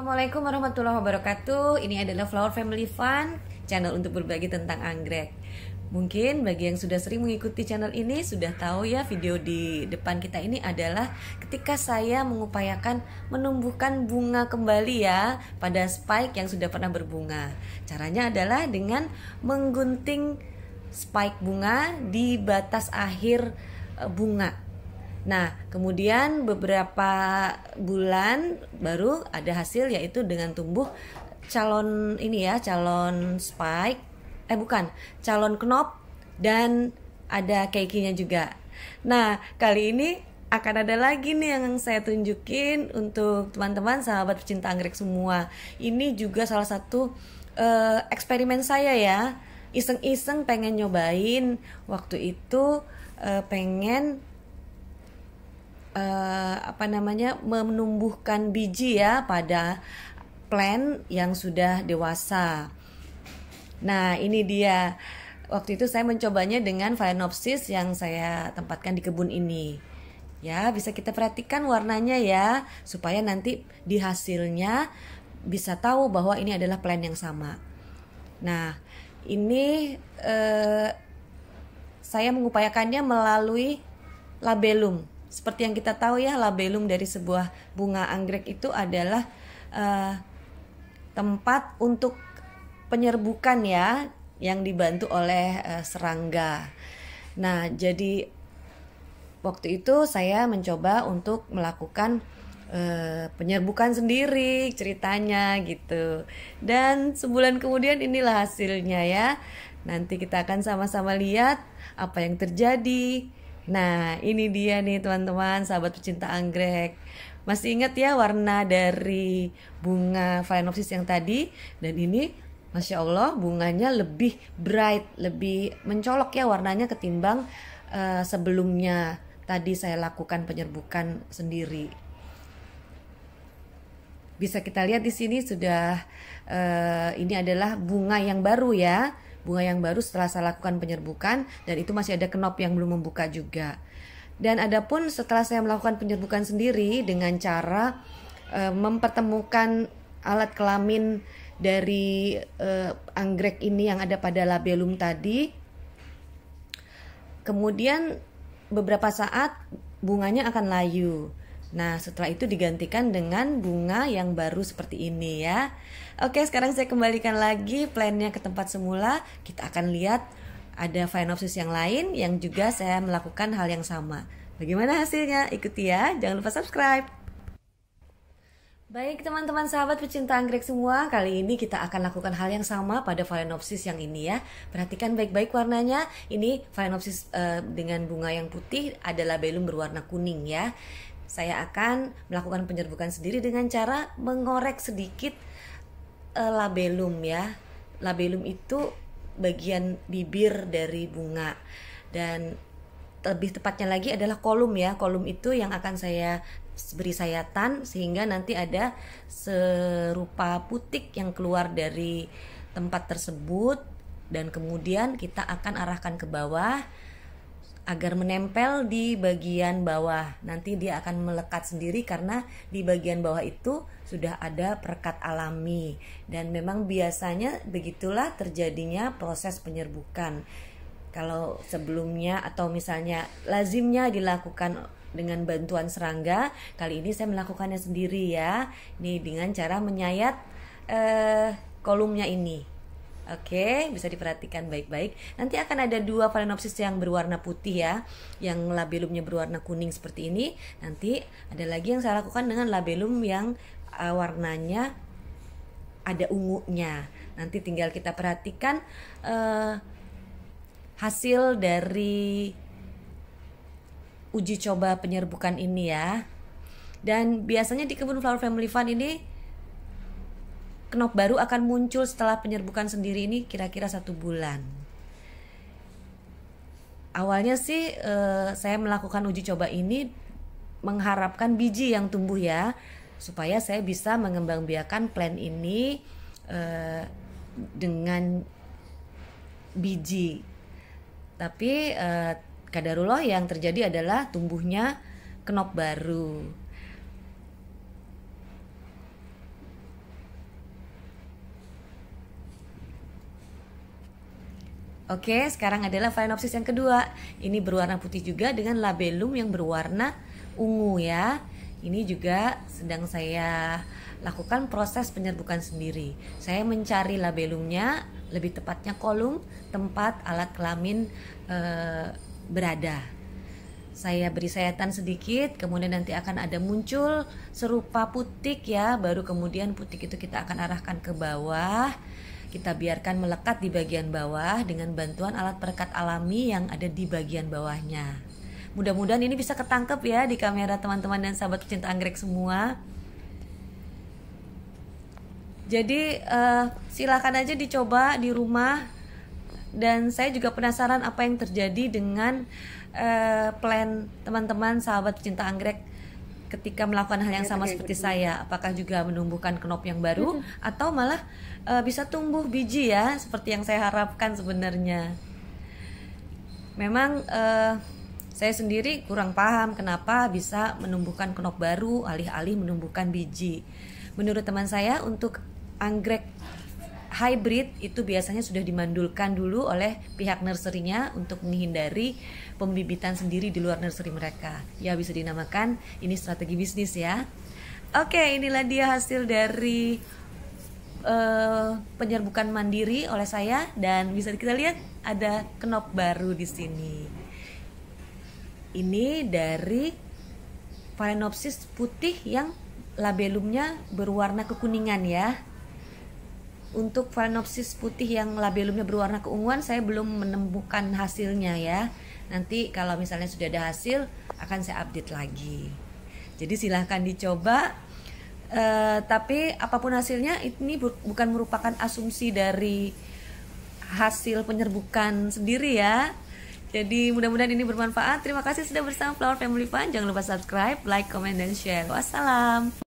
Assalamualaikum warahmatullahi wabarakatuh. Ini adalah Flower Family Fun, channel untuk berbagi tentang anggrek. Mungkin bagi yang sudah sering mengikuti channel ini sudah tahu ya, video di depan kita ini adalah ketika saya mengupayakan menumbuhkan bunga kembali ya pada spike yang sudah pernah berbunga. Caranya adalah dengan menggunting spike bunga di batas akhir bunga. Nah, kemudian beberapa bulan baru ada hasil, yaitu dengan tumbuh calon spike, calon knop, dan ada keikinya juga. Nah, kali ini akan ada lagi nih yang saya tunjukin untuk teman-teman sahabat pecinta anggrek semua. Ini juga salah satu eksperimen saya ya, iseng-iseng pengen nyobain. Waktu itu pengen menumbuhkan biji ya pada plant yang sudah dewasa. Nah, ini dia. Waktu itu saya mencobanya dengan Phalaenopsis yang saya tempatkan di kebun ini. Ya, bisa kita perhatikan warnanya ya, supaya nanti di hasilnya bisa tahu bahwa ini adalah plant yang sama. Nah, ini saya mengupayakannya melalui labellum. Seperti yang kita tahu ya, labellum dari sebuah bunga anggrek itu adalah tempat untuk penyerbukan ya, yang dibantu oleh serangga. Nah, jadi waktu itu saya mencoba untuk melakukan penyerbukan sendiri ceritanya gitu. Dan sebulan kemudian inilah hasilnya ya. Nanti kita akan sama-sama lihat apa yang terjadi. Nah, ini dia nih teman-teman sahabat pecinta anggrek. Masih ingat ya warna dari bunga Phalaenopsis yang tadi? Dan ini Masya Allah bunganya lebih bright, lebih mencolok ya warnanya ketimbang sebelumnya tadi saya lakukan penyerbukan sendiri. Bisa kita lihat di sini sudah ini adalah bunga yang baru ya. Bunga yang baru setelah saya lakukan penyerbukan, dan itu masih ada knop yang belum membuka juga. Dan adapun setelah saya melakukan penyerbukan sendiri dengan cara mempertemukan alat kelamin dari anggrek ini yang ada pada labellum tadi, kemudian beberapa saat bunganya akan layu. Nah, setelah itu digantikan dengan bunga yang baru seperti ini ya. Oke, sekarang saya kembalikan lagi plantnya ke tempat semula. Kita akan lihat ada Phalaenopsis yang lain yang juga saya melakukan hal yang sama. Bagaimana hasilnya? Ikuti ya, jangan lupa subscribe. Baik teman-teman sahabat pecinta anggrek semua, kali ini kita akan lakukan hal yang sama pada Phalaenopsis yang ini ya. Perhatikan baik-baik warnanya. Ini Phalaenopsis dengan bunga yang putih, ada labellum berwarna kuning ya. Saya akan melakukan penyerbukan sendiri dengan cara mengorek sedikit labellum ya. Labellum itu bagian bibir dari bunga, dan lebih tepatnya lagi adalah kolum ya. Kolum itu yang akan saya beri sayatan sehingga nanti ada serupa putik yang keluar dari tempat tersebut, dan kemudian kita akan arahkan ke bawah agar menempel di bagian bawah. Nanti dia akan melekat sendiri karena di bagian bawah itu sudah ada perekat alami, dan memang biasanya begitulah terjadinya proses penyerbukan. Kalau sebelumnya atau misalnya lazimnya dilakukan dengan bantuan serangga, kali ini saya melakukannya sendiri ya. Ini dengan cara menyayat kolumnya ini. Oke, bisa diperhatikan baik-baik. Nanti akan ada dua Phalaenopsis yang berwarna putih ya, yang labellumnya berwarna kuning seperti ini. Nanti ada lagi yang saya lakukan dengan labellum yang warnanya ada ungunya. Nanti tinggal kita perhatikan hasil dari uji coba penyerbukan ini ya. Dan biasanya di kebun Flower Family Fun ini knop baru akan muncul setelah penyerbukan sendiri ini kira-kira 1 bulan. Awalnya sih saya melakukan uji coba ini mengharapkan biji yang tumbuh ya, supaya saya bisa mengembangbiakan plant ini dengan biji. Tapi qadarullah yang terjadi adalah tumbuhnya knop baru. Oke, sekarang adalah Phalaenopsis yang kedua. Ini berwarna putih juga dengan labellum yang berwarna ungu ya. Ini juga sedang saya lakukan proses penyerbukan sendiri. Saya mencari labellumnya, lebih tepatnya kolum tempat alat kelamin berada. Saya beri sayatan sedikit, kemudian nanti akan ada muncul serupa putik ya. Baru kemudian putik itu kita akan arahkan ke bawah. Kita biarkan melekat di bagian bawah dengan bantuan alat perekat alami yang ada di bagian bawahnya. Mudah-mudahan ini bisa ketangkep ya di kamera teman-teman dan sahabat pecinta anggrek semua. Jadi silakan aja dicoba di rumah. Dan saya juga penasaran apa yang terjadi dengan plan teman-teman sahabat pecinta anggrek ketika melakukan hal yang sama seperti saya. Apakah juga menumbuhkan knop yang baru atau malah bisa tumbuh biji ya, seperti yang saya harapkan sebenarnya. Memang saya sendiri kurang paham kenapa bisa menumbuhkan knop baru alih-alih menumbuhkan biji. Menurut teman saya, untuk anggrek hybrid itu biasanya sudah dimandulkan dulu oleh pihak nursery-nya untuk menghindari pembibitan sendiri di luar nursery mereka. Ya, bisa dinamakan ini strategi bisnis ya. Oke, inilah dia hasil dari penyerbukan mandiri oleh saya, dan bisa kita lihat ada knop baru di sini. Ini dari Phalaenopsis putih yang labellumnya berwarna kekuningan ya. Untuk Phalaenopsis putih yang labellumnya berwarna keunguan saya belum menemukan hasilnya ya. Nanti kalau misalnya sudah ada hasil akan saya update lagi. Jadi silahkan dicoba. Tapi apapun hasilnya, ini bukan merupakan asumsi dari hasil penyerbukan sendiri ya. Jadi mudah-mudahan ini bermanfaat. Terima kasih sudah bersama Flower Family Fun. Jangan lupa subscribe, like, comment, dan share. Wassalam.